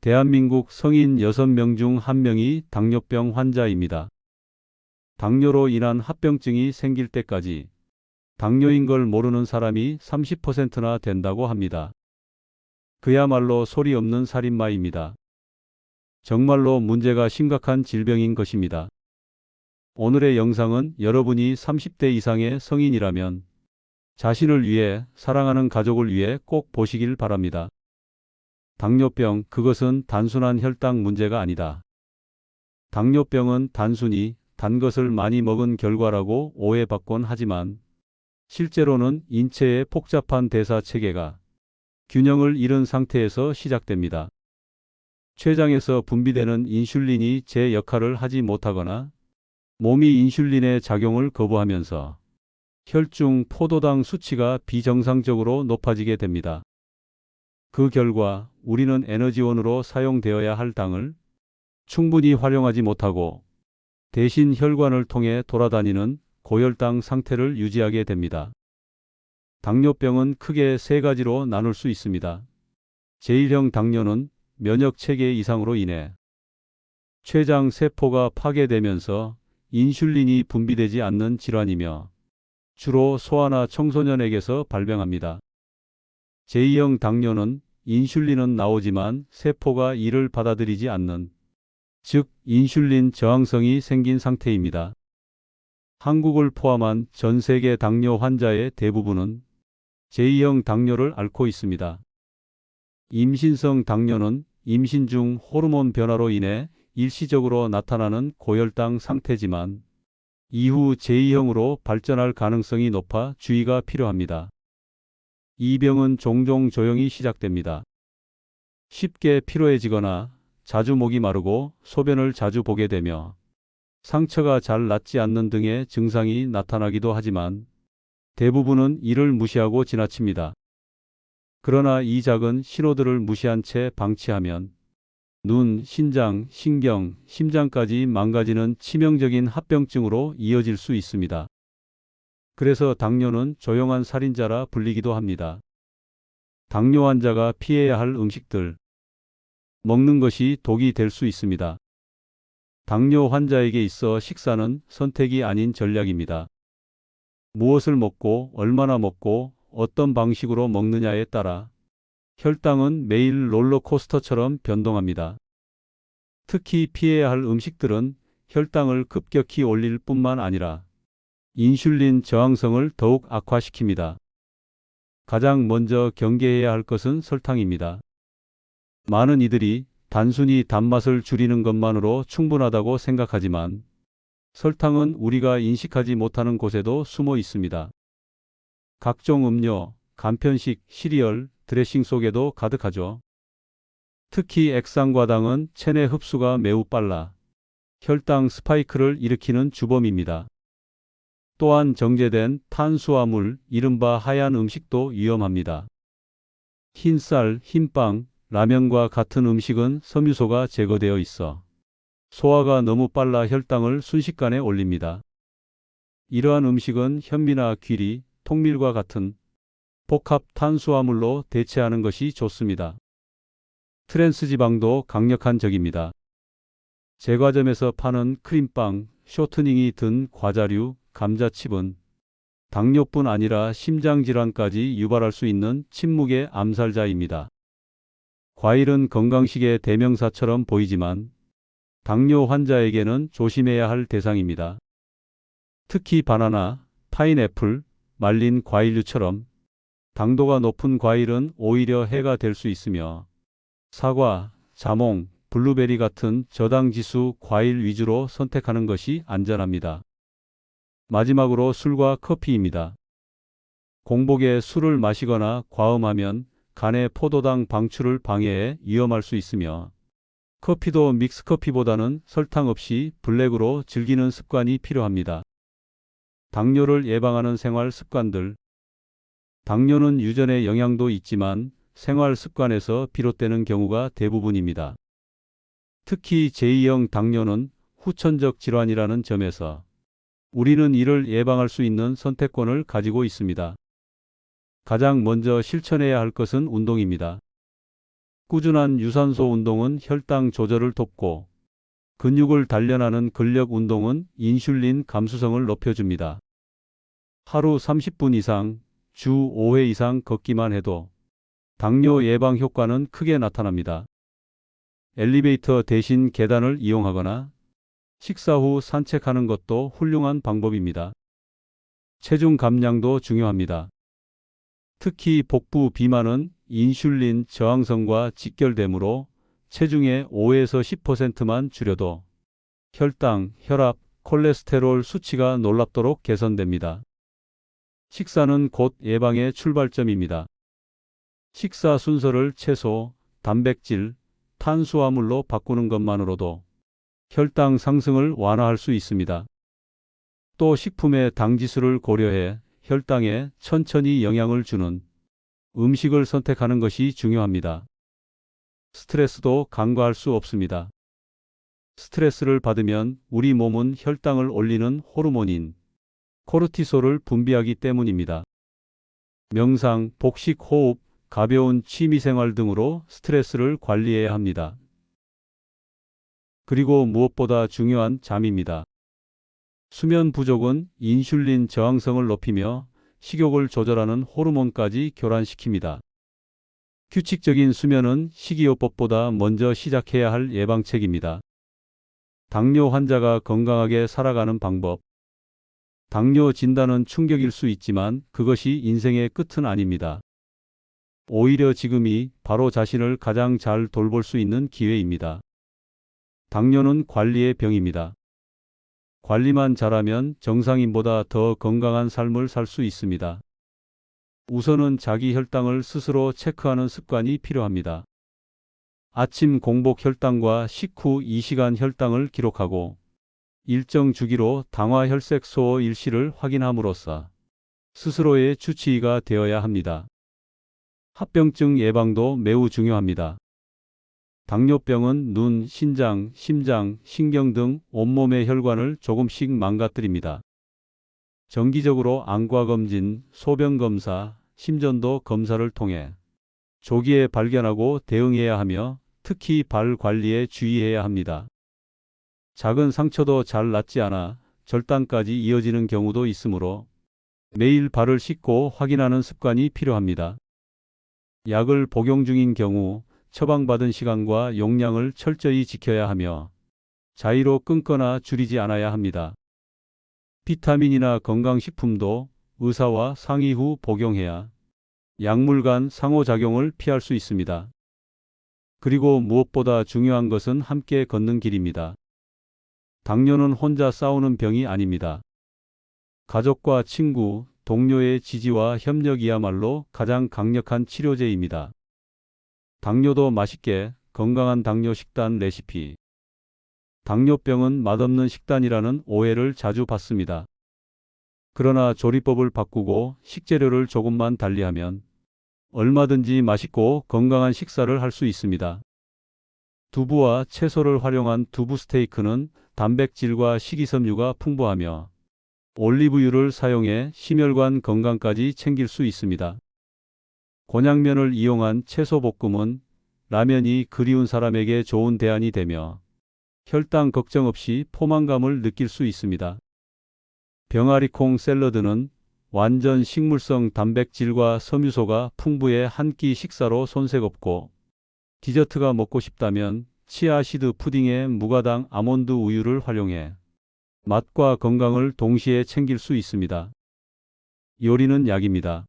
대한민국 성인 6명 중 1명이 당뇨병 환자입니다. 당뇨로 인한 합병증이 생길 때까지 당뇨인 걸 모르는 사람이 30%나 된다고 합니다. 그야말로 소리 없는 살인마입니다. 정말로 문제가 심각한 질병인 것입니다. 오늘의 영상은 여러분이 30대 이상의 성인이라면 자신을 위해, 사랑하는 가족을 위해 꼭 보시길 바랍니다. 당뇨병, 그것은 단순한 혈당 문제가 아니다. 당뇨병은 단순히 단 것을 많이 먹은 결과라고 오해받곤 하지만 실제로는 인체의 복잡한 대사 체계가 균형을 잃은 상태에서 시작됩니다. 췌장에서 분비되는 인슐린이 제 역할을 하지 못하거나 몸이 인슐린의 작용을 거부하면서 혈중 포도당 수치가 비정상적으로 높아지게 됩니다. 그 결과 우리는 에너지원으로 사용되어야 할 당을 충분히 활용하지 못하고 대신 혈관을 통해 돌아다니는 고혈당 상태를 유지하게 됩니다. 당뇨병은 크게 세 가지로 나눌 수 있습니다. 제1형 당뇨는 면역체계 이상으로 인해 췌장 세포가 파괴되면서 인슐린이 분비되지 않는 질환이며 주로 소아나 청소년에게서 발병합니다. 제2형 당뇨는 인슐린은 나오지만 세포가 이를 받아들이지 않는, 즉 인슐린 저항성이 생긴 상태입니다. 한국을 포함한 전 세계 당뇨 환자의 대부분은 제2형 당뇨를 앓고 있습니다. 임신성 당뇨는 임신 중 호르몬 변화로 인해 일시적으로 나타나는 고혈당 상태지만 이후 제2형으로 발전할 가능성이 높아 주의가 필요합니다. 이 병은 종종 조용히 시작됩니다. 쉽게 피로해지거나 자주 목이 마르고 소변을 자주 보게 되며 상처가 잘 낫지 않는 등의 증상이 나타나기도 하지만 대부분은 이를 무시하고 지나칩니다. 그러나 이 작은 신호들을 무시한 채 방치하면 눈, 신장, 신경, 심장까지 망가지는 치명적인 합병증으로 이어질 수 있습니다. 그래서 당뇨는 조용한 살인자라 불리기도 합니다. 당뇨 환자가 피해야 할 음식들. 먹는 것이 독이 될 수 있습니다. 당뇨 환자에게 있어 식사는 선택이 아닌 전략입니다. 무엇을 먹고 얼마나 먹고 어떤 방식으로 먹느냐에 따라 혈당은 매일 롤러코스터처럼 변동합니다. 특히 피해야 할 음식들은 혈당을 급격히 올릴 뿐만 아니라 인슐린 저항성을 더욱 악화시킵니다. 가장 먼저 경계해야 할 것은 설탕입니다. 많은 이들이 단순히 단맛을 줄이는 것만으로 충분하다고 생각하지만 설탕은 우리가 인식하지 못하는 곳에도 숨어 있습니다. 각종 음료, 간편식, 시리얼, 드레싱 속에도 가득하죠. 특히 액상과당은 체내 흡수가 매우 빨라 혈당 스파이크를 일으키는 주범입니다. 또한 정제된 탄수화물, 이른바 하얀 음식도 위험합니다. 흰쌀, 흰빵, 라면과 같은 음식은 섬유소가 제거되어 있어 소화가 너무 빨라 혈당을 순식간에 올립니다. 이러한 음식은 현미나 귀리, 통밀과 같은 복합 탄수화물로 대체하는 것이 좋습니다. 트랜스지방도 강력한 적입니다. 제과점에서 파는 크림빵, 쇼트닝이 든 과자류, 감자칩은 당뇨뿐 아니라 심장질환까지 유발할 수 있는 침묵의 암살자입니다. 과일은 건강식의 대명사처럼 보이지만 당뇨 환자에게는 조심해야 할 대상입니다. 특히 바나나, 파인애플, 말린 과일류처럼 당도가 높은 과일은 오히려 해가 될 수 있으며 사과, 자몽, 블루베리 같은 저당지수 과일 위주로 선택하는 것이 안전합니다. 마지막으로 술과 커피입니다. 공복에 술을 마시거나 과음하면 간의 포도당 방출을 방해해 위험할 수 있으며 커피도 믹스커피보다는 설탕 없이 블랙으로 즐기는 습관이 필요합니다. 당뇨를 예방하는 생활 습관들. 당뇨는 유전의 영향도 있지만 생활 습관에서 비롯되는 경우가 대부분입니다. 특히 제2형 당뇨는 후천적 질환이라는 점에서 우리는 이를 예방할 수 있는 선택권을 가지고 있습니다. 가장 먼저 실천해야 할 것은 운동입니다. 꾸준한 유산소 운동은 혈당 조절을 돕고 근육을 단련하는 근력 운동은 인슐린 감수성을 높여줍니다. 하루 30분 이상, 주 5회 이상 걷기만 해도 당뇨 예방 효과는 크게 나타납니다. 엘리베이터 대신 계단을 이용하거나 식사 후 산책하는 것도 훌륭한 방법입니다. 체중 감량도 중요합니다. 특히 복부 비만은 인슐린 저항성과 직결되므로 체중의 5에서 10%만 줄여도 혈당, 혈압, 콜레스테롤 수치가 놀랍도록 개선됩니다. 식사는 곧 예방의 출발점입니다. 식사 순서를 채소, 단백질, 탄수화물로 바꾸는 것만으로도 혈당 상승을 완화할 수 있습니다. 또 식품의 당지수를 고려해 혈당에 천천히 영향을 주는 음식을 선택하는 것이 중요합니다. 스트레스도 간과할 수 없습니다. 스트레스를 받으면 우리 몸은 혈당을 올리는 호르몬인 코르티솔을 분비하기 때문입니다. 명상, 복식 호흡, 가벼운 취미생활 등으로 스트레스를 관리해야 합니다. 그리고 무엇보다 중요한 잠입니다. 수면 부족은 인슐린 저항성을 높이며 식욕을 조절하는 호르몬까지 교란시킵니다. 규칙적인 수면은 식이요법보다 먼저 시작해야 할 예방책입니다. 당뇨 환자가 건강하게 살아가는 방법. 당뇨 진단은 충격일 수 있지만 그것이 인생의 끝은 아닙니다. 오히려 지금이 바로 자신을 가장 잘 돌볼 수 있는 기회입니다. 당뇨는 관리의 병입니다. 관리만 잘하면 정상인보다 더 건강한 삶을 살 수 있습니다. 우선은 자기 혈당을 스스로 체크하는 습관이 필요합니다. 아침 공복 혈당과 식후 2시간 혈당을 기록하고 일정 주기로 당화 혈색소 일시를 확인함으로써 스스로의 주치의가 되어야 합니다. 합병증 예방도 매우 중요합니다. 당뇨병은 눈, 신장, 심장, 신경 등 온몸의 혈관을 조금씩 망가뜨립니다. 정기적으로 안과 검진, 소변 검사, 심전도 검사를 통해 조기에 발견하고 대응해야 하며 특히 발 관리에 주의해야 합니다. 작은 상처도 잘 낫지 않아 절단까지 이어지는 경우도 있으므로 매일 발을 씻고 확인하는 습관이 필요합니다. 약을 복용 중인 경우 처방받은 시간과 용량을 철저히 지켜야 하며 자의로 끊거나 줄이지 않아야 합니다. 비타민이나 건강식품도 의사와 상의 후 복용해야 약물 간 상호작용을 피할 수 있습니다. 그리고 무엇보다 중요한 것은 함께 걷는 길입니다. 당뇨는 혼자 싸우는 병이 아닙니다. 가족과 친구, 동료의 지지와 협력이야말로 가장 강력한 치료제입니다. 당뇨도 맛있게 건강한 당뇨 식단 레시피. 당뇨병은 맛없는 식단이라는 오해를 자주 받습니다. 그러나 조리법을 바꾸고 식재료를 조금만 달리하면 얼마든지 맛있고 건강한 식사를 할 수 있습니다. 두부와 채소를 활용한 두부 스테이크는 단백질과 식이섬유가 풍부하며 올리브유를 사용해 심혈관 건강까지 챙길 수 있습니다. 곤약면을 이용한 채소 볶음은 라면이 그리운 사람에게 좋은 대안이 되며 혈당 걱정 없이 포만감을 느낄 수 있습니다. 병아리콩 샐러드는 완전 식물성 단백질과 섬유소가 풍부해 한 끼 식사로 손색 없고 디저트가 먹고 싶다면 치아시드 푸딩에 무가당 아몬드 우유를 활용해 맛과 건강을 동시에 챙길 수 있습니다. 요리는 약입니다.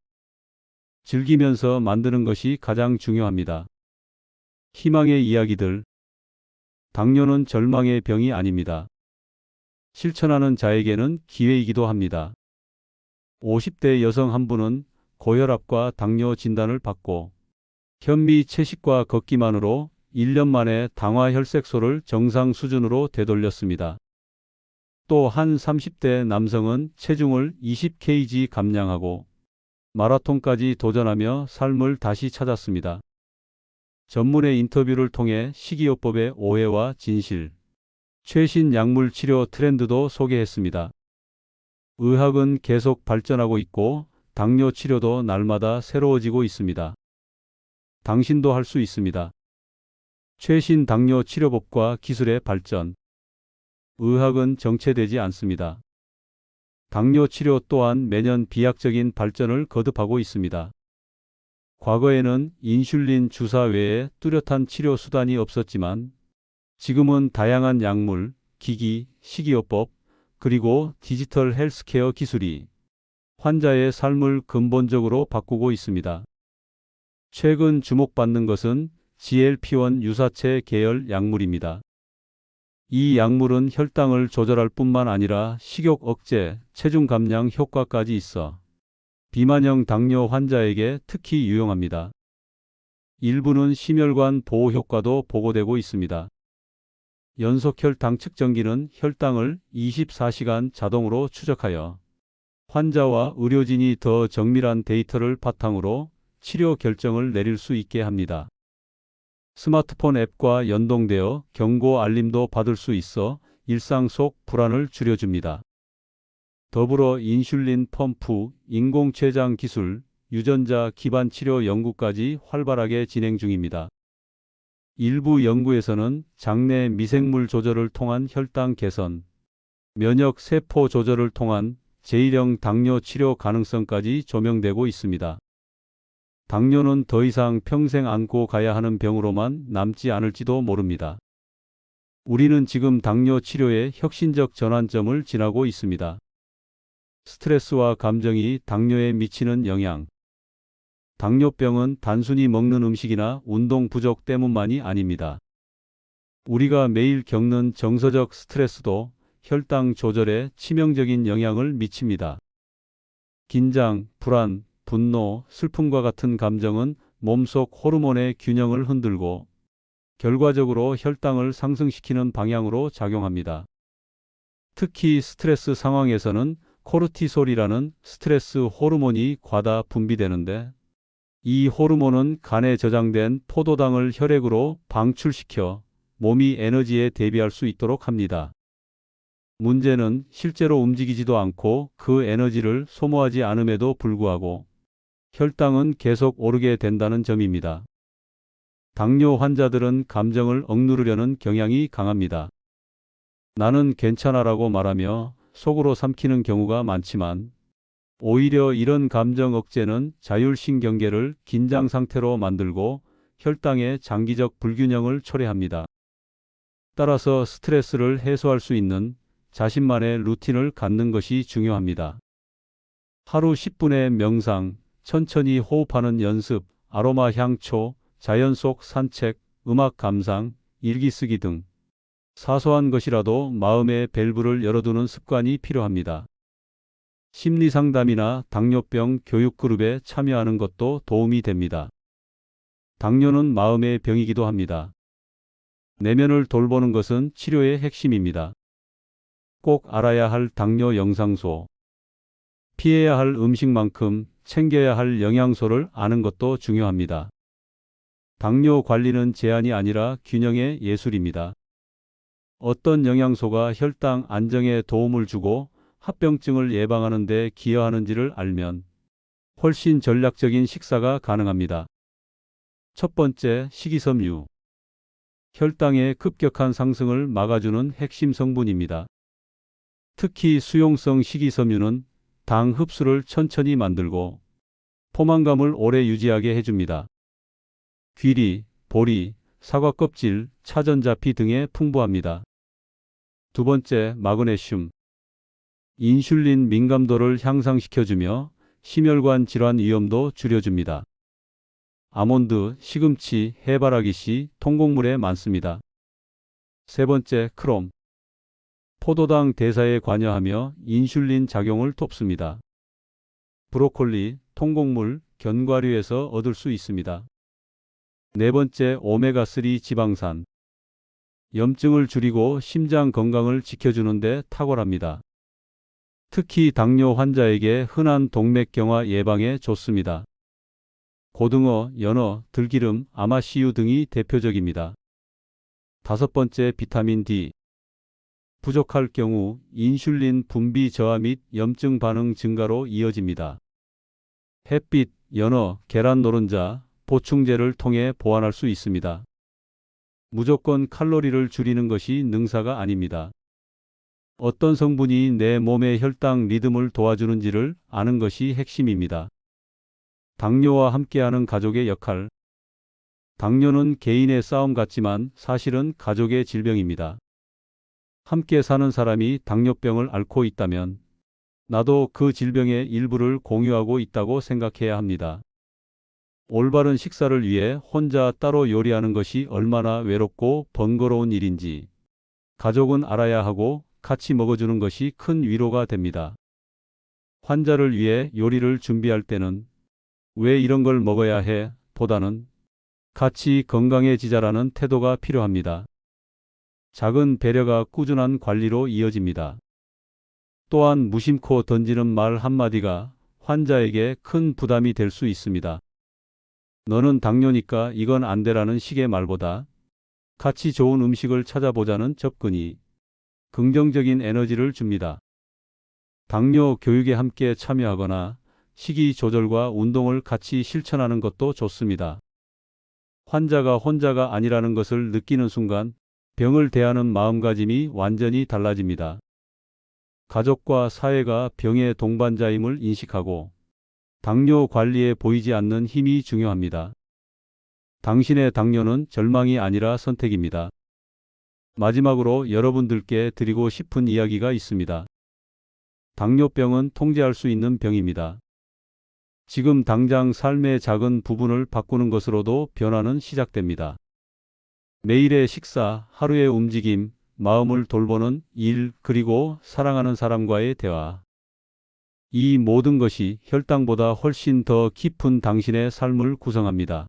즐기면서 만드는 것이 가장 중요합니다. 희망의 이야기들. 당뇨는 절망의 병이 아닙니다. 실천하는 자에게는 기회이기도 합니다. 50대 여성 한 분은 고혈압과 당뇨 진단을 받고 현미 채식과 걷기만으로 1년 만에 당화 혈색소를 정상 수준으로 되돌렸습니다. 또 한 30대 남성은 체중을 20kg 감량하고 마라톤까지 도전하며 삶을 다시 찾았습니다. 전문의 인터뷰를 통해 식이요법의 오해와 진실, 최신 약물 치료 트렌드도 소개했습니다. 의학은 계속 발전하고 있고 당뇨 치료도 날마다 새로워지고 있습니다. 당신도 할 수 있습니다. 최신 당뇨 치료법과 기술의 발전. 의학은 정체되지 않습니다. 당뇨 치료 또한 매년 비약적인 발전을 거듭하고 있습니다. 과거에는 인슐린 주사 외에 뚜렷한 치료 수단이 없었지만 지금은 다양한 약물, 기기, 식이요법, 그리고 디지털 헬스케어 기술이 환자의 삶을 근본적으로 바꾸고 있습니다. 최근 주목받는 것은 GLP-1 유사체 계열 약물입니다. 이 약물은 혈당을 조절할 뿐만 아니라 식욕 억제, 체중 감량 효과까지 있어 비만형 당뇨 환자에게 특히 유용합니다. 일부는 심혈관 보호 효과도 보고되고 있습니다. 연속혈당 측정기는 혈당을 24시간 자동으로 추적하여 환자와 의료진이 더 정밀한 데이터를 바탕으로 치료 결정을 내릴 수 있게 합니다. 스마트폰 앱과 연동되어 경고 알림도 받을 수 있어 일상 속 불안을 줄여줍니다. 더불어 인슐린 펌프, 인공췌장 기술, 유전자 기반 치료 연구까지 활발하게 진행 중입니다. 일부 연구에서는 장내 미생물 조절을 통한 혈당 개선, 면역 세포 조절을 통한 제1형 당뇨 치료 가능성까지 조명되고 있습니다. 당뇨는 더 이상 평생 안고 가야 하는 병으로만 남지 않을지도 모릅니다. 우리는 지금 당뇨 치료의 혁신적 전환점을 지나고 있습니다. 스트레스와 감정이 당뇨에 미치는 영향. 당뇨병은 단순히 먹는 음식이나 운동 부족 때문만이 아닙니다. 우리가 매일 겪는 정서적 스트레스도 혈당 조절에 치명적인 영향을 미칩니다. 긴장, 불안, 분노, 슬픔과 같은 감정은 몸속 호르몬의 균형을 흔들고 결과적으로 혈당을 상승시키는 방향으로 작용합니다. 특히 스트레스 상황에서는 코르티솔이라는 스트레스 호르몬이 과다 분비되는데 이 호르몬은 간에 저장된 포도당을 혈액으로 방출시켜 몸이 에너지에 대비할 수 있도록 합니다. 문제는 실제로 움직이지도 않고 그 에너지를 소모하지 않음에도 불구하고 혈당은 계속 오르게 된다는 점입니다. 당뇨 환자들은 감정을 억누르려는 경향이 강합니다. 나는 괜찮아라고 말하며 속으로 삼키는 경우가 많지만 오히려 이런 감정 억제는 자율신경계를 긴장 상태로 만들고 혈당의 장기적 불균형을 초래합니다. 따라서 스트레스를 해소할 수 있는 자신만의 루틴을 갖는 것이 중요합니다. 하루 10분의 명상, 천천히 호흡하는 연습, 아로마 향초, 자연 속 산책, 음악 감상, 일기 쓰기 등 사소한 것이라도 마음의 밸브를 열어두는 습관이 필요합니다. 심리상담이나 당뇨병 교육그룹에 참여하는 것도 도움이 됩니다. 당뇨는 마음의 병이기도 합니다. 내면을 돌보는 것은 치료의 핵심입니다. 꼭 알아야 할 당뇨 영상소. 피해야 할 음식만큼 챙겨야 할 영양소를 아는 것도 중요합니다. 당뇨 관리는 제한이 아니라 균형의 예술입니다. 어떤 영양소가 혈당 안정에 도움을 주고 합병증을 예방하는 데 기여하는지를 알면 훨씬 전략적인 식사가 가능합니다. 첫 번째, 식이섬유. 혈당의 급격한 상승을 막아주는 핵심 성분입니다. 특히 수용성 식이섬유는 당 흡수를 천천히 만들고 포만감을 오래 유지하게 해줍니다. 귀리, 보리, 사과 껍질, 차전자피 등에 풍부합니다. 두 번째, 마그네슘. 인슐린 민감도를 향상시켜주며 심혈관 질환 위험도 줄여줍니다. 아몬드, 시금치, 해바라기씨, 통곡물에 많습니다. 세 번째, 크롬. 포도당 대사에 관여하며 인슐린 작용을 돕습니다. 브로콜리, 통곡물, 견과류에서 얻을 수 있습니다. 네 번째, 오메가3 지방산. 염증을 줄이고 심장 건강을 지켜주는 데 탁월합니다. 특히 당뇨 환자에게 흔한 동맥경화 예방에 좋습니다. 고등어, 연어, 들기름, 아마씨유 등이 대표적입니다. 다섯 번째, 비타민 D. 부족할 경우 인슐린 분비 저하 및 염증 반응 증가로 이어집니다. 햇빛, 연어, 계란 노른자, 보충제를 통해 보완할 수 있습니다. 무조건 칼로리를 줄이는 것이 능사가 아닙니다. 어떤 성분이 내 몸의 혈당 리듬을 도와주는지를 아는 것이 핵심입니다. 당뇨와 함께하는 가족의 역할. 당뇨는 개인의 싸움 같지만 사실은 가족의 질병입니다. 함께 사는 사람이 당뇨병을 앓고 있다면 나도 그 질병의 일부를 공유하고 있다고 생각해야 합니다. 올바른 식사를 위해 혼자 따로 요리하는 것이 얼마나 외롭고 번거로운 일인지 가족은 알아야 하고 같이 먹어주는 것이 큰 위로가 됩니다. 환자를 위해 요리를 준비할 때는 왜 이런 걸 먹어야 해? 보다는 같이 건강해지자라는 태도가 필요합니다. 작은 배려가 꾸준한 관리로 이어집니다. 또한 무심코 던지는 말 한마디가 환자에게 큰 부담이 될 수 있습니다. 너는 당뇨니까 이건 안 되라는 식의 말보다 같이 좋은 음식을 찾아보자는 접근이 긍정적인 에너지를 줍니다. 당뇨 교육에 함께 참여하거나 식이 조절과 운동을 같이 실천하는 것도 좋습니다. 환자가 혼자가 아니라는 것을 느끼는 순간 병을 대하는 마음가짐이 완전히 달라집니다. 가족과 사회가 병의 동반자임을 인식하고 당뇨 관리에 보이지 않는 힘이 중요합니다. 당신의 당뇨는 절망이 아니라 선택입니다. 마지막으로 여러분들께 드리고 싶은 이야기가 있습니다. 당뇨병은 통제할 수 있는 병입니다. 지금 당장 삶의 작은 부분을 바꾸는 것으로도 변화는 시작됩니다. 매일의 식사, 하루의 움직임, 마음을 돌보는 일, 그리고 사랑하는 사람과의 대화. 이 모든 것이 혈당보다 훨씬 더 깊은 당신의 삶을 구성합니다.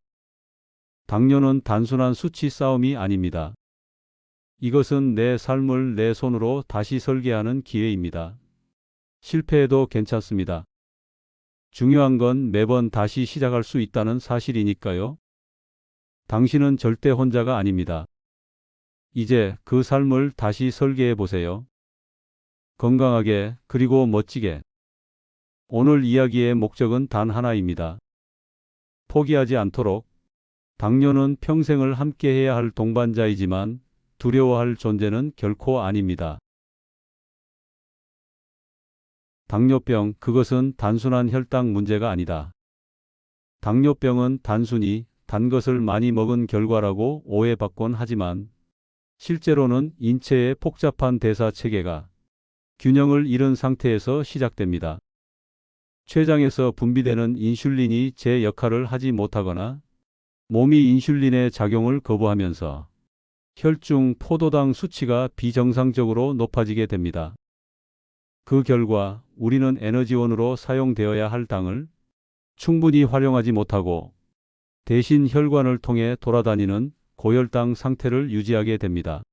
당뇨는 단순한 수치 싸움이 아닙니다. 이것은 내 삶을 내 손으로 다시 설계하는 기회입니다. 실패해도 괜찮습니다. 중요한 건 매번 다시 시작할 수 있다는 사실이니까요. 당신은 절대 혼자가 아닙니다. 이제 그 삶을 다시 설계해 보세요. 건강하게 그리고 멋지게. 오늘 이야기의 목적은 단 하나입니다. 포기하지 않도록. 당뇨는 평생을 함께해야 할 동반자이지만 두려워할 존재는 결코 아닙니다. 당뇨병, 그것은 단순한 혈당 문제가 아니다. 당뇨병은 단순히 단 것을 많이 먹은 결과라고 오해받곤 하지만 실제로는 인체의 복잡한 대사 체계가 균형을 잃은 상태에서 시작됩니다. 췌장에서 분비되는 인슐린이 제 역할을 하지 못하거나 몸이 인슐린의 작용을 거부하면서 혈중 포도당 수치가 비정상적으로 높아지게 됩니다. 그 결과 우리는 에너지원으로 사용되어야 할 당을 충분히 활용하지 못하고 대신 혈관을 통해 돌아다니는 고혈당 상태를 유지하게 됩니다.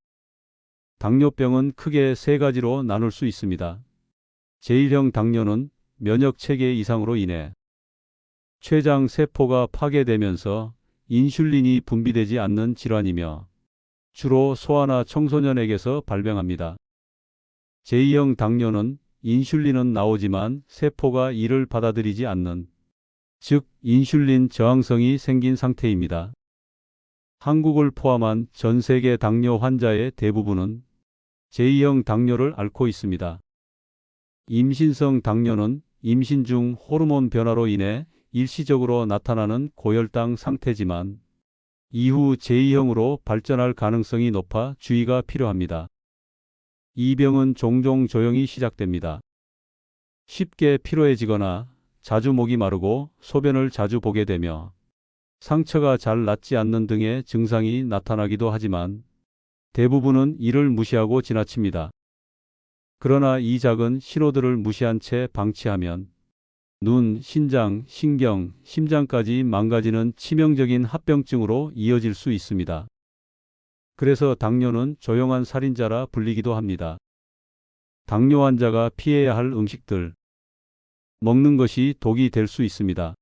당뇨병은 크게 세 가지로 나눌 수 있습니다. 제1형 당뇨는 면역 체계 이상으로 인해 췌장 세포가 파괴되면서 인슐린이 분비되지 않는 질환이며 주로 소아나 청소년에게서 발병합니다. 제2형 당뇨는 인슐린은 나오지만 세포가 이를 받아들이지 않는, 즉 인슐린 저항성이 생긴 상태입니다. 한국을 포함한 전 세계 당뇨 환자의 대부분은 제2형 당뇨를 앓고 있습니다. 임신성 당뇨는 임신 중 호르몬 변화로 인해 일시적으로 나타나는 고혈당 상태지만 이후 제2형으로 발전할 가능성이 높아 주의가 필요합니다. 이 병은 종종 조용히 시작됩니다. 쉽게 피로해지거나 자주 목이 마르고 소변을 자주 보게 되며 상처가 잘 낫지 않는 등의 증상이 나타나기도 하지만 대부분은 이를 무시하고 지나칩니다. 그러나 이 작은 신호들을 무시한 채 방치하면 눈, 신장, 신경, 심장까지 망가지는 치명적인 합병증으로 이어질 수 있습니다. 그래서 당뇨는 조용한 살인자라 불리기도 합니다. 당뇨 환자가 피해야 할 음식들. 먹는 것이 독이 될 수 있습니다.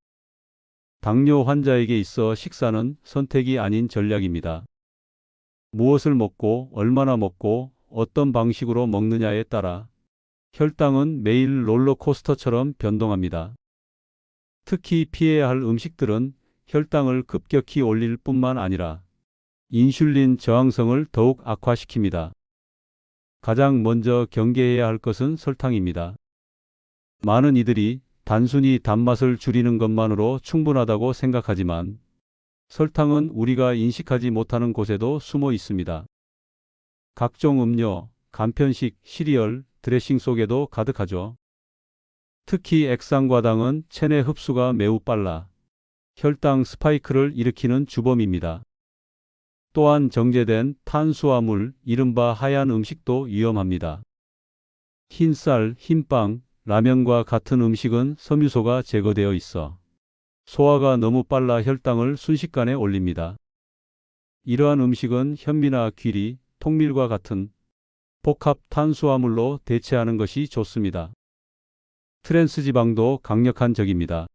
당뇨 환자에게 있어 식사는 선택이 아닌 전략입니다. 무엇을 먹고 얼마나 먹고 어떤 방식으로 먹느냐에 따라 혈당은 매일 롤러코스터처럼 변동합니다. 특히 피해야 할 음식들은 혈당을 급격히 올릴 뿐만 아니라 인슐린 저항성을 더욱 악화시킵니다. 가장 먼저 경계해야 할 것은 설탕입니다. 많은 이들이 단순히 단맛을 줄이는 것만으로 충분하다고 생각하지만 설탕은 우리가 인식하지 못하는 곳에도 숨어 있습니다. 각종 음료, 간편식, 시리얼, 드레싱 속에도 가득하죠. 특히 액상과당은 체내 흡수가 매우 빨라 혈당 스파이크를 일으키는 주범입니다. 또한 정제된 탄수화물, 이른바 하얀 음식도 위험합니다. 흰쌀, 흰빵, 라면과 같은 음식은 섬유소가 제거되어 있어 소화가 너무 빨라 혈당을 순식간에 올립니다. 이러한 음식은 현미나 귀리, 통밀과 같은 복합 탄수화물로 대체하는 것이 좋습니다. 트랜스지방도 강력한 적입니다.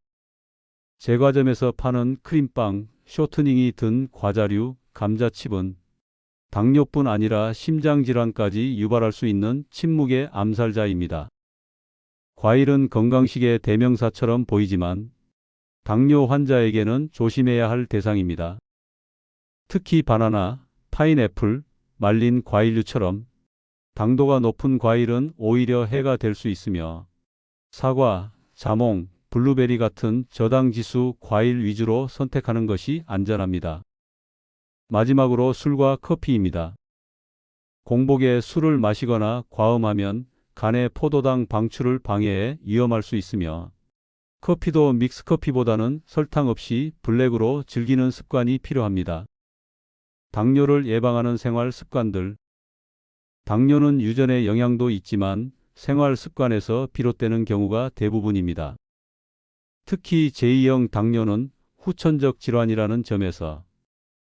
제과점에서 파는 크림빵, 쇼트닝이 든 과자류, 감자칩은 당뇨뿐 아니라 심장질환까지 유발할 수 있는 침묵의 암살자입니다. 과일은 건강식의 대명사처럼 보이지만 당뇨 환자에게는 조심해야 할 대상입니다. 특히 바나나, 파인애플, 말린 과일류처럼 당도가 높은 과일은 오히려 해가 될 수 있으며 사과, 자몽, 블루베리 같은 저당지수 과일 위주로 선택하는 것이 안전합니다. 마지막으로 술과 커피입니다. 공복에 술을 마시거나 과음하면 간의 포도당 방출을 방해해 위험할 수 있으며 커피도 믹스커피보다는 설탕 없이 블랙으로 즐기는 습관이 필요합니다. 당뇨를 예방하는 생활 습관들. 당뇨는 유전의 영향도 있지만 생활 습관에서 비롯되는 경우가 대부분입니다. 특히 제2형 당뇨는 후천적 질환이라는 점에서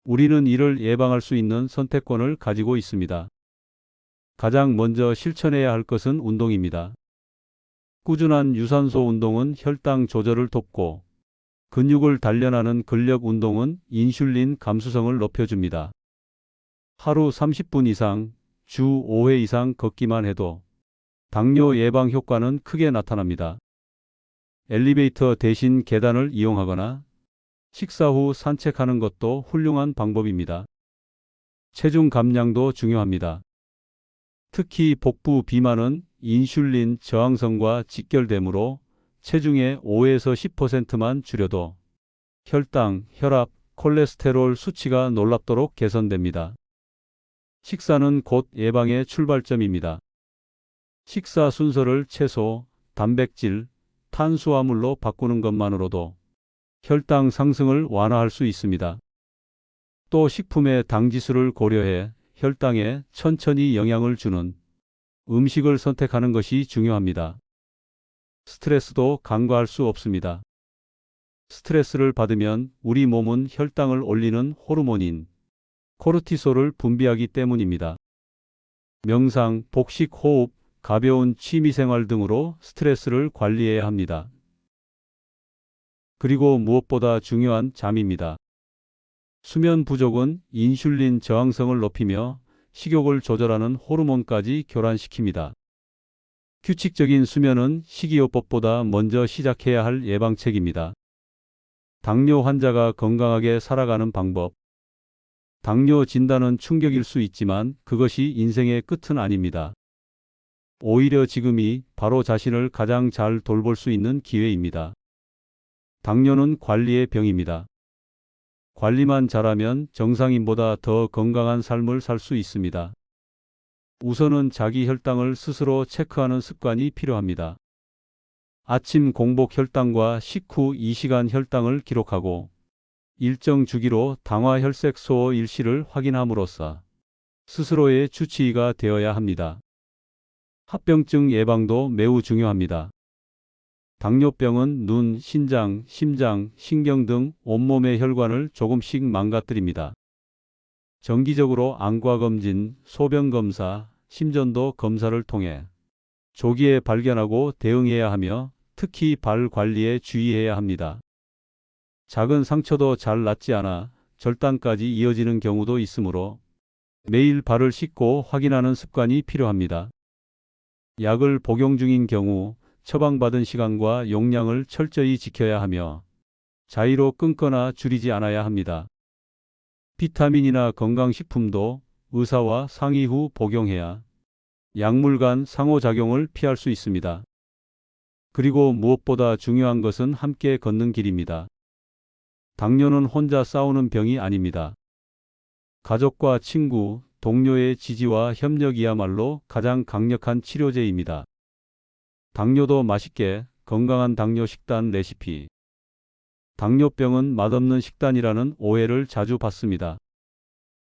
우리는 이를 예방할 수 있는 선택권을 가지고 있습니다. 가장 먼저 실천해야 할 것은 운동입니다. 꾸준한 유산소 운동은 혈당 조절을 돕고 근육을 단련하는 근력 운동은 인슐린 감수성을 높여줍니다. 하루 30분 이상, 주 5회 이상 걷기만 해도 당뇨 예방 효과는 크게 나타납니다. 엘리베이터 대신 계단을 이용하거나 식사 후 산책하는 것도 훌륭한 방법입니다. 체중 감량도 중요합니다. 특히 복부 비만은 인슐린 저항성과 직결되므로 체중의 5에서 10%만 줄여도 혈당, 혈압, 콜레스테롤 수치가 놀랍도록 개선됩니다. 식사는 곧 예방의 출발점입니다. 식사 순서를 채소, 단백질, 탄수화물로 바꾸는 것만으로도 혈당 상승을 완화할 수 있습니다. 또 식품의 당지수를 고려해 혈당에 천천히 영향을 주는 음식을 선택하는 것이 중요합니다. 스트레스도 간과할 수 없습니다. 스트레스를 받으면 우리 몸은 혈당을 올리는 호르몬인 코르티솔을 분비하기 때문입니다. 명상, 복식 호흡, 가벼운 취미생활 등으로 스트레스를 관리해야 합니다. 그리고 무엇보다 중요한 잠입니다. 수면 부족은 인슐린 저항성을 높이며 식욕을 조절하는 호르몬까지 교란시킵니다. 규칙적인 수면은 식이요법보다 먼저 시작해야 할 예방책입니다. 당뇨 환자가 건강하게 살아가는 방법. 당뇨 진단은 충격일 수 있지만 그것이 인생의 끝은 아닙니다. 오히려 지금이 바로 자신을 가장 잘 돌볼 수 있는 기회입니다. 당뇨는 관리의 병입니다. 관리만 잘하면 정상인보다 더 건강한 삶을 살 수 있습니다. 우선은 자기 혈당을 스스로 체크하는 습관이 필요합니다. 아침 공복 혈당과 식후 2시간 혈당을 기록하고 일정 주기로 당화 혈색소 일시를 확인함으로써 스스로의 주치의가 되어야 합니다. 합병증 예방도 매우 중요합니다. 당뇨병은 눈, 신장, 심장, 신경 등 온몸의 혈관을 조금씩 망가뜨립니다. 정기적으로 안과 검진, 소변 검사, 심전도 검사를 통해 조기에 발견하고 대응해야 하며 특히 발 관리에 주의해야 합니다. 작은 상처도 잘 낫지 않아 절단까지 이어지는 경우도 있으므로 매일 발을 씻고 확인하는 습관이 필요합니다. 약을 복용 중인 경우 처방받은 시간과 용량을 철저히 지켜야 하며 자의로 끊거나 줄이지 않아야 합니다. 비타민이나 건강식품도 의사와 상의 후 복용해야 약물 간 상호작용을 피할 수 있습니다. 그리고 무엇보다 중요한 것은 함께 걷는 길입니다. 당뇨는 혼자 싸우는 병이 아닙니다. 가족과 친구, 동료의 지지와 협력이야말로 가장 강력한 치료제입니다. 당뇨도 맛있게 건강한 당뇨 식단 레시피. 당뇨병은 맛없는 식단이라는 오해를 자주 받습니다.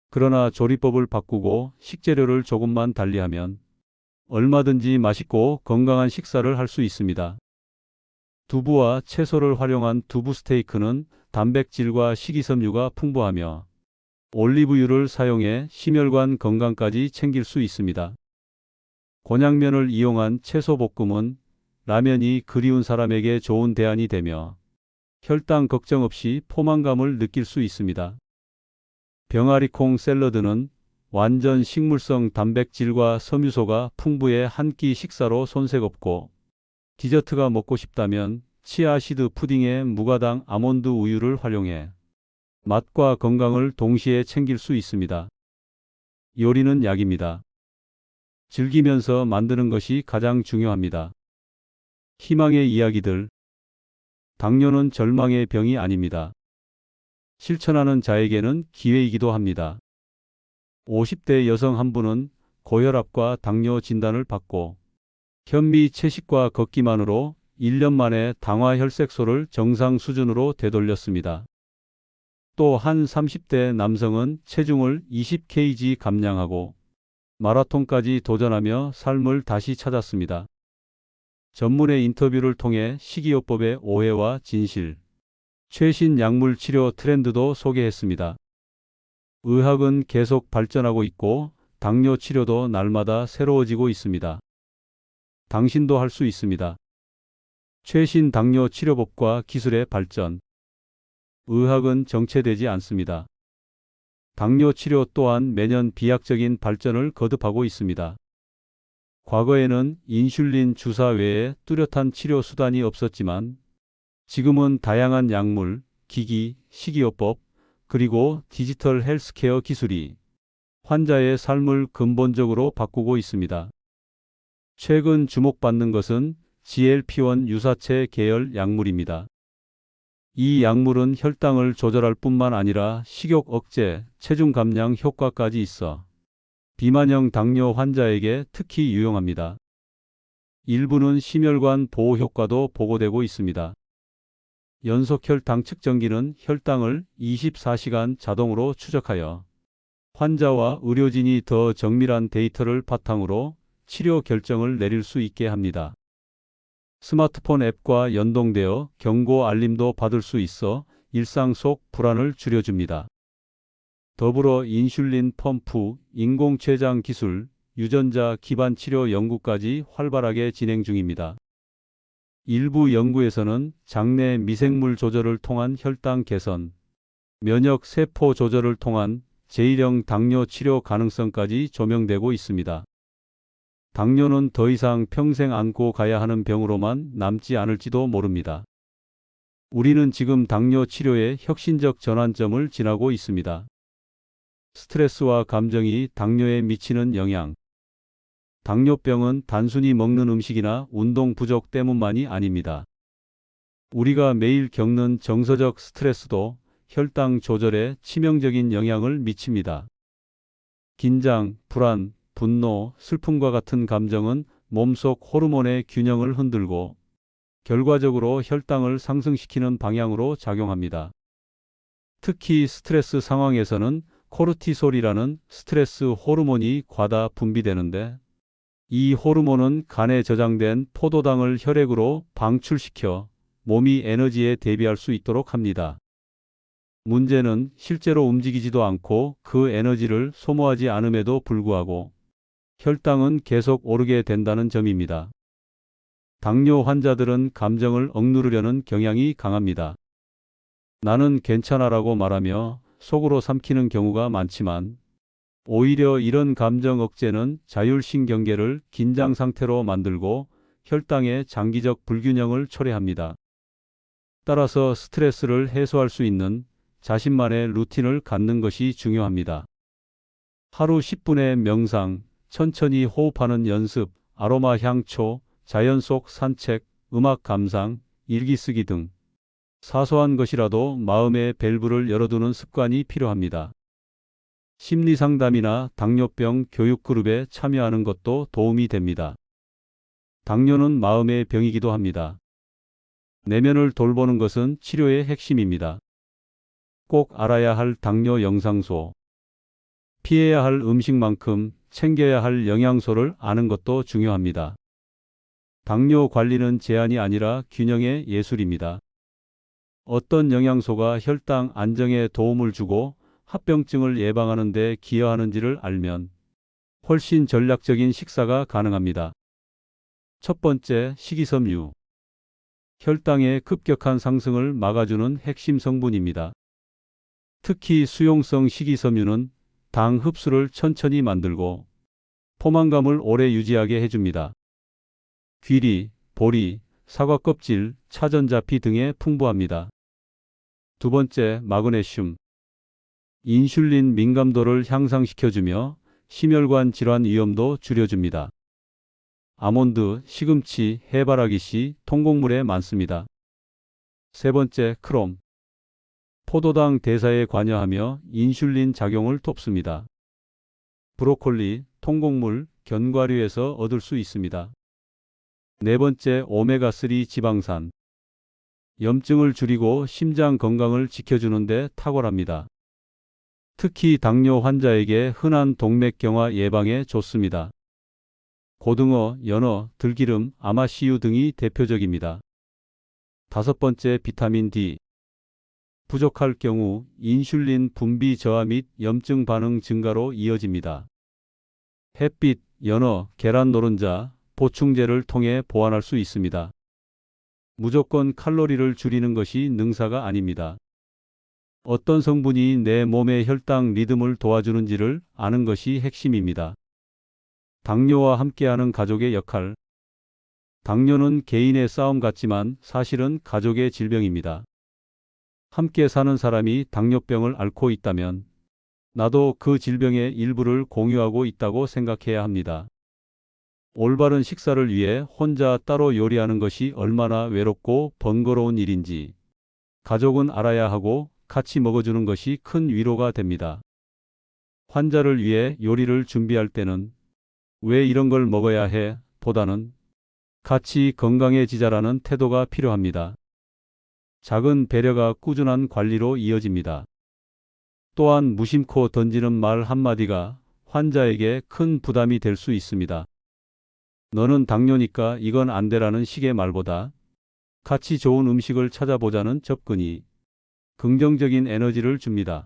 그러나 조리법을 바꾸고 식재료를 조금만 달리하면 얼마든지 맛있고 건강한 식사를 할 수 있습니다. 두부와 채소를 활용한 두부 스테이크는 단백질과 식이섬유가 풍부하며 올리브유를 사용해 심혈관 건강까지 챙길 수 있습니다. 곤약면을 이용한 채소 볶음은 라면이 그리운 사람에게 좋은 대안이 되며 혈당 걱정 없이 포만감을 느낄 수 있습니다. 병아리콩 샐러드는 완전 식물성 단백질과 섬유소가 풍부해 한 끼 식사로 손색 없고, 디저트가 먹고 싶다면 치아시드 푸딩에 무가당 아몬드 우유를 활용해 맛과 건강을 동시에 챙길 수 있습니다. 요리는 약입니다. 즐기면서 만드는 것이 가장 중요합니다. 희망의 이야기들. 당뇨는 절망의 병이 아닙니다. 실천하는 자에게는 기회이기도 합니다. 50대 여성 한 분은 고혈압과 당뇨 진단을 받고 현미 채식과 걷기만으로 1년 만에 당화 혈색소를 정상 수준으로 되돌렸습니다. 또 한 30대 남성은 체중을 20kg 감량하고 마라톤까지 도전하며 삶을 다시 찾았습니다. 전문의 인터뷰를 통해 식이요법의 오해와 진실, 최신 약물 치료 트렌드도 소개했습니다. 의학은 계속 발전하고 있고 당뇨 치료도 날마다 새로워지고 있습니다. 당신도 할 수 있습니다. 최신 당뇨 치료법과 기술의 발전. 의학은 정체되지 않습니다. 당뇨 치료 또한 매년 비약적인 발전을 거듭하고 있습니다. 과거에는 인슐린 주사 외에 뚜렷한 치료 수단이 없었지만 지금은 다양한 약물, 기기, 식이요법, 그리고 디지털 헬스케어 기술이 환자의 삶을 근본적으로 바꾸고 있습니다. 최근 주목받는 것은 GLP-1 유사체 계열 약물입니다. 이 약물은 혈당을 조절할 뿐만 아니라 식욕 억제, 체중 감량 효과까지 있어 비만형 당뇨 환자에게 특히 유용합니다. 일부는 심혈관 보호 효과도 보고되고 있습니다. 연속혈당 측정기는 혈당을 24시간 자동으로 추적하여 환자와 의료진이 더 정밀한 데이터를 바탕으로 치료 결정을 내릴 수 있게 합니다. 스마트폰 앱과 연동되어 경고 알림도 받을 수 있어 일상 속 불안을 줄여줍니다. 더불어 인슐린 펌프, 인공췌장 기술, 유전자 기반 치료 연구까지 활발하게 진행 중입니다. 일부 연구에서는 장내 미생물 조절을 통한 혈당 개선, 면역 세포 조절을 통한 제1형 당뇨 치료 가능성까지 조명되고 있습니다. 당뇨는 더 이상 평생 안고 가야 하는 병으로만 남지 않을지도 모릅니다. 우리는 지금 당뇨 치료의 혁신적 전환점을 지나고 있습니다. 스트레스와 감정이 당뇨에 미치는 영향. 당뇨병은 단순히 먹는 음식이나 운동 부족 때문만이 아닙니다. 우리가 매일 겪는 정서적 스트레스도 혈당 조절에 치명적인 영향을 미칩니다. 긴장, 불안, 분노, 슬픔과 같은 감정은 몸속 호르몬의 균형을 흔들고 결과적으로 혈당을 상승시키는 방향으로 작용합니다. 특히 스트레스 상황에서는 코르티솔이라는 스트레스 호르몬이 과다 분비되는데, 이 호르몬은 간에 저장된 포도당을 혈액으로 방출시켜 몸이 에너지에 대비할 수 있도록 합니다. 문제는 실제로 움직이지도 않고 그 에너지를 소모하지 않음에도 불구하고 혈당은 계속 오르게 된다는 점입니다. 당뇨 환자들은 감정을 억누르려는 경향이 강합니다. 나는 괜찮아라고 말하며 속으로 삼키는 경우가 많지만, 오히려 이런 감정 억제는 자율신경계를 긴장 상태로 만들고 혈당의 장기적 불균형을 초래합니다. 따라서 스트레스를 해소할 수 있는 자신만의 루틴을 갖는 것이 중요합니다. 하루 10분의 명상, 천천히 호흡하는 연습, 아로마 향초, 자연 속 산책, 음악 감상, 일기 쓰기 등 사소한 것이라도 마음의 밸브를 열어두는 습관이 필요합니다. 심리 상담이나 당뇨병 교육 그룹에 참여하는 것도 도움이 됩니다. 당뇨는 마음의 병이기도 합니다. 내면을 돌보는 것은 치료의 핵심입니다. 꼭 알아야 할 당뇨 영상소, 피해야 할 음식만큼 챙겨야 할 영양소를 아는 것도 중요합니다. 당뇨 관리는 제한이 아니라 균형의 예술입니다. 어떤 영양소가 혈당 안정에 도움을 주고 합병증을 예방하는 데 기여하는지를 알면 훨씬 전략적인 식사가 가능합니다. 첫 번째, 식이섬유. 혈당의 급격한 상승을 막아주는 핵심 성분입니다. 특히 수용성 식이섬유는 당 흡수를 천천히 만들고 포만감을 오래 유지하게 해줍니다. 귀리, 보리, 사과 껍질, 차전자피 등에 풍부합니다. 두 번째, 마그네슘. 인슐린 민감도를 향상시켜주며 심혈관 질환 위험도 줄여줍니다. 아몬드, 시금치, 해바라기씨, 통곡물에 많습니다. 세 번째, 크롬. 포도당 대사에 관여하며 인슐린 작용을 돕습니다. 브로콜리, 통곡물, 견과류에서 얻을 수 있습니다. 네 번째, 오메가3 지방산. 염증을 줄이고 심장 건강을 지켜주는 데 탁월합니다. 특히 당뇨 환자에게 흔한 동맥경화 예방에 좋습니다. 고등어, 연어, 들기름, 아마씨유 등이 대표적입니다. 다섯 번째, 비타민 D. 부족할 경우 인슐린 분비 저하 및 염증 반응 증가로 이어집니다. 햇빛, 연어, 계란 노른자, 보충제를 통해 보완할 수 있습니다. 무조건 칼로리를 줄이는 것이 능사가 아닙니다. 어떤 성분이 내 몸의 혈당 리듬을 도와주는지를 아는 것이 핵심입니다. 당뇨와 함께하는 가족의 역할. 당뇨는 개인의 싸움 같지만 사실은 가족의 질병입니다. 함께 사는 사람이 당뇨병을 앓고 있다면 나도 그 질병의 일부를 공유하고 있다고 생각해야 합니다. 올바른 식사를 위해 혼자 따로 요리하는 것이 얼마나 외롭고 번거로운 일인지 가족은 알아야 하고 같이 먹어주는 것이 큰 위로가 됩니다. 환자를 위해 요리를 준비할 때는 왜 이런 걸 먹어야 해? 보다는 같이 건강해지자라는 태도가 필요합니다. 작은 배려가 꾸준한 관리로 이어집니다. 또한 무심코 던지는 말 한마디가 환자에게 큰 부담이 될 수 있습니다. 너는 당뇨니까 이건 안 되라는 식의 말보다 같이 좋은 음식을 찾아보자는 접근이 긍정적인 에너지를 줍니다.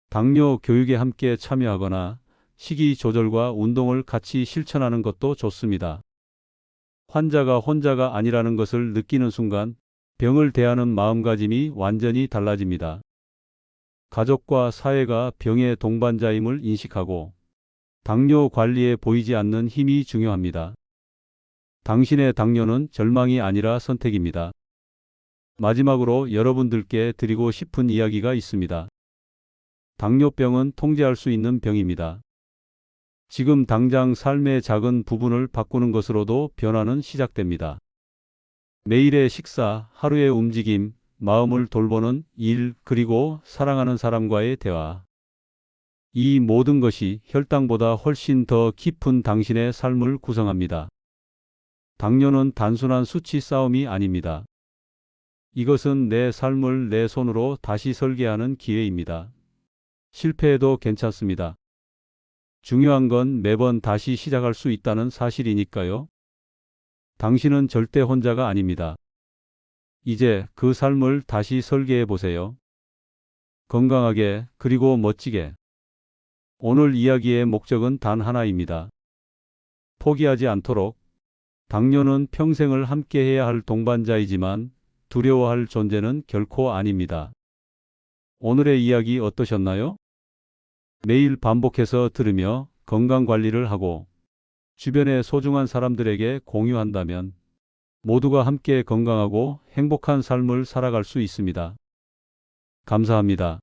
당뇨 교육에 함께 참여하거나 식이 조절과 운동을 같이 실천하는 것도 좋습니다. 환자가 혼자가 아니라는 것을 느끼는 순간 병을 대하는 마음가짐이 완전히 달라집니다. 가족과 사회가 병의 동반자임을 인식하고 당뇨 관리에 보이지 않는 힘이 중요합니다. 당신의 당뇨는 절망이 아니라 선택입니다. 마지막으로 여러분들께 드리고 싶은 이야기가 있습니다. 당뇨병은 통제할 수 있는 병입니다. 지금 당장 삶의 작은 부분을 바꾸는 것으로도 변화는 시작됩니다. 매일의 식사, 하루의 움직임, 마음을 돌보는 일, 그리고 사랑하는 사람과의 대화. 이 모든 것이 혈당보다 훨씬 더 깊은 당신의 삶을 구성합니다. 당뇨는 단순한 수치 싸움이 아닙니다. 이것은 내 삶을 내 손으로 다시 설계하는 기회입니다. 실패해도 괜찮습니다. 중요한 건 매번 다시 시작할 수 있다는 사실이니까요. 당신은 절대 혼자가 아닙니다. 이제 그 삶을 다시 설계해 보세요. 건강하게, 그리고 멋지게. 오늘 이야기의 목적은 단 하나입니다. 포기하지 않도록. 당뇨는 평생을 함께해야 할 동반자이지만 두려워할 존재는 결코 아닙니다. 오늘의 이야기 어떠셨나요? 매일 반복해서 들으며 건강관리를 하고 주변의 소중한 사람들에게 공유한다면 모두가 함께 건강하고 행복한 삶을 살아갈 수 있습니다. 감사합니다.